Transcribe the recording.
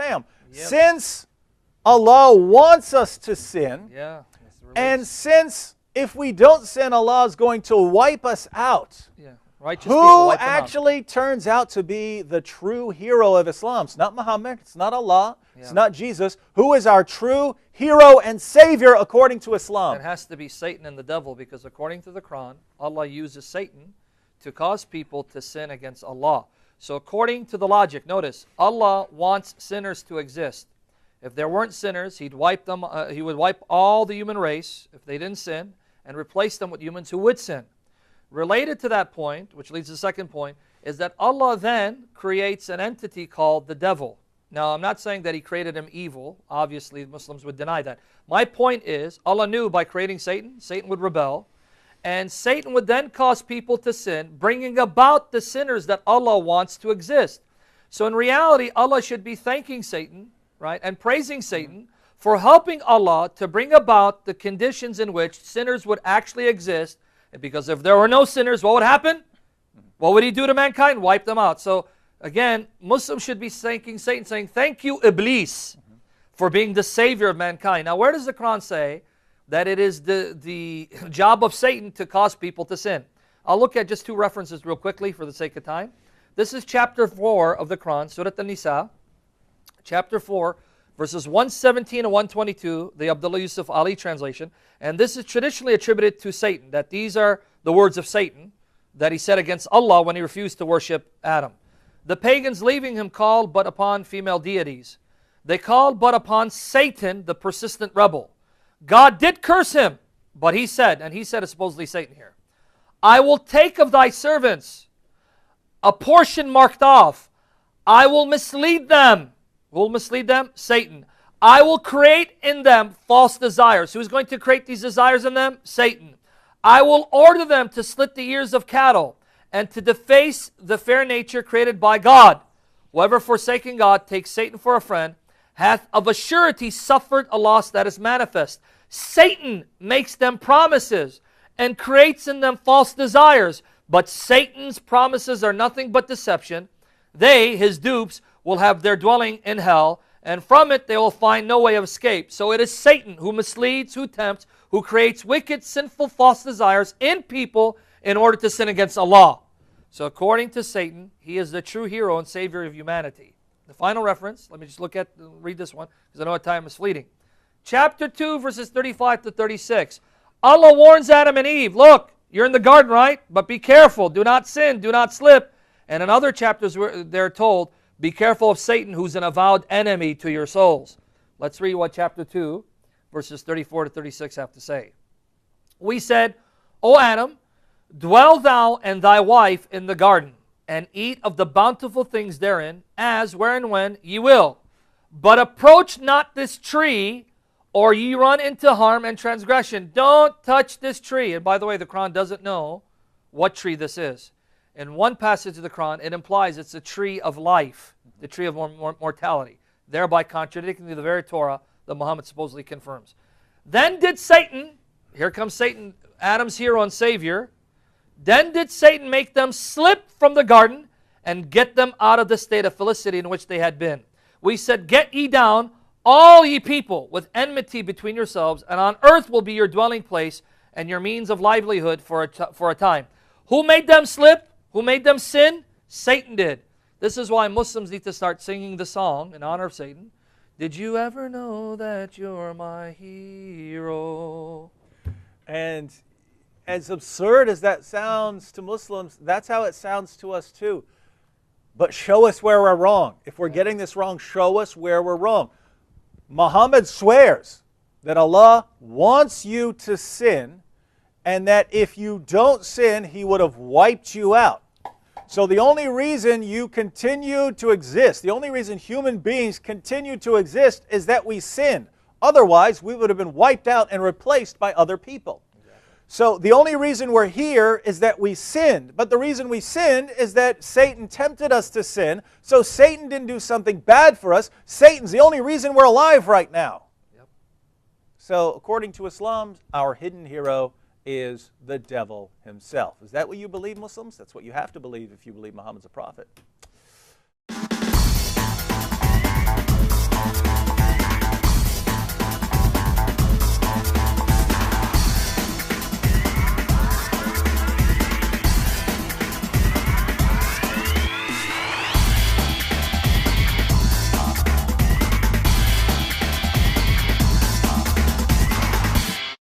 Lamb. Yep. Since Allah wants us to sin, and since if we don't sin, Allah is going to wipe us out. Who actually turns out to be the true hero of Islam? It's not Muhammad, it's not Allah, it's not Jesus. Who is our true hero and savior according to Islam? It has to be Satan and the devil, because according to the Qur'an, Allah uses Satan to cause people to sin against Allah. So according to the logic, notice, Allah wants sinners to exist. If there weren't sinners, He'd wipe them. He would wipe all the human race if they didn't sin, and replace them with humans who would sin. Related to that point, which leads to the second point, is that Allah then creates an entity called the devil. Now, I'm not saying that He created him evil. Obviously, Muslims would deny that. My point is, Allah knew by creating Satan, Satan would rebel, and Satan would then cause people to sin, bringing about the sinners that Allah wants to exist. So in reality, Allah should be thanking Satan, right, and praising Satan for helping Allah to bring about the conditions in which sinners would actually exist. Because if there were no sinners, what would happen? What would He do to mankind? Wipe them out. So again, Muslims should be thanking Satan, saying, thank you, Iblis, for being the savior of mankind. Now, where does the Quran say that it is the job of Satan to cause people to sin? I'll look at just two references real quickly for the sake of time. This is chapter 4 of the Quran, Surah An-Nisa, chapter 4, verses 117 and 122, the Abdullah Yusuf Ali translation. And this is traditionally attributed to Satan, that these are the words of Satan that he said against Allah when he refused to worship Adam. The pagans leaving him called but upon female deities. They called but upon Satan, the persistent rebel. God did curse him, but he said, and he said is supposedly Satan here, I will take of thy servants a portion marked off. I will mislead them. Who will mislead them? Satan. I will create in them false desires. Who's going to create these desires in them? Satan. I will order them to slit the ears of cattle and to deface the fair nature created by God. Whoever forsaking God takes Satan for a friend hath of a surety suffered a loss that is manifest. Satan makes them promises and creates in them false desires, but Satan's promises are nothing but deception. They, his dupes, will have their dwelling in hell, and from it they will find no way of escape. So it is Satan who misleads, who tempts, who creates wicked, sinful, false desires in people in order to sin against Allah. So according to Satan, he is the true hero and savior of humanity. The final reference, let me just read this one, because I know time is fleeting. Chapter 2, verses 35 to 36. Allah warns Adam and Eve, look, you're in the garden, right? But be careful, do not sin, do not slip. And in other chapters, they're told, be careful of Satan, who's an avowed enemy to your souls. Let's read what chapter 2, verses 34 to 36 have to say. We said, O Adam, dwell thou and thy wife in the garden, and eat of the bountiful things therein, as, where, and when ye will. But approach not this tree, or ye run into harm and transgression. Don't touch this tree. And by the way, the Quran doesn't know what tree this is. In one passage of the Quran, it implies it's a tree of life, the tree of mortality, thereby contradicting the very Torah that Muhammad supposedly confirms. Then did Satan, here comes Satan, Adam's hero and savior, then did Satan make them slip from the garden and get them out of the state of felicity in which they had been. We said, get ye down, all ye people, with enmity between yourselves, and on earth will be your dwelling place and your means of livelihood for a time. Who made them slip? Who made them sin? Satan did. This is why Muslims need to start singing the song in honor of Satan. Did you ever know that you're my hero? And as absurd as that sounds to Muslims, that's how it sounds to us too. But show us where we're wrong. If we're getting this wrong, show us where we're wrong. Muhammad swears that Allah wants you to sin, and that if you don't sin, He would have wiped you out. So the only reason you continue to exist, the only reason human beings continue to exist is that we sin. Otherwise, we would have been wiped out and replaced by other people. So the only reason we're here is that we sinned. But the reason we sinned is that Satan tempted us to sin. So Satan didn't do something bad for us. Satan's the only reason we're alive right now. Yep. So according to Islam, our hidden hero is the devil himself. Is that what you believe, Muslims? That's what you have to believe if you believe Muhammad's a prophet.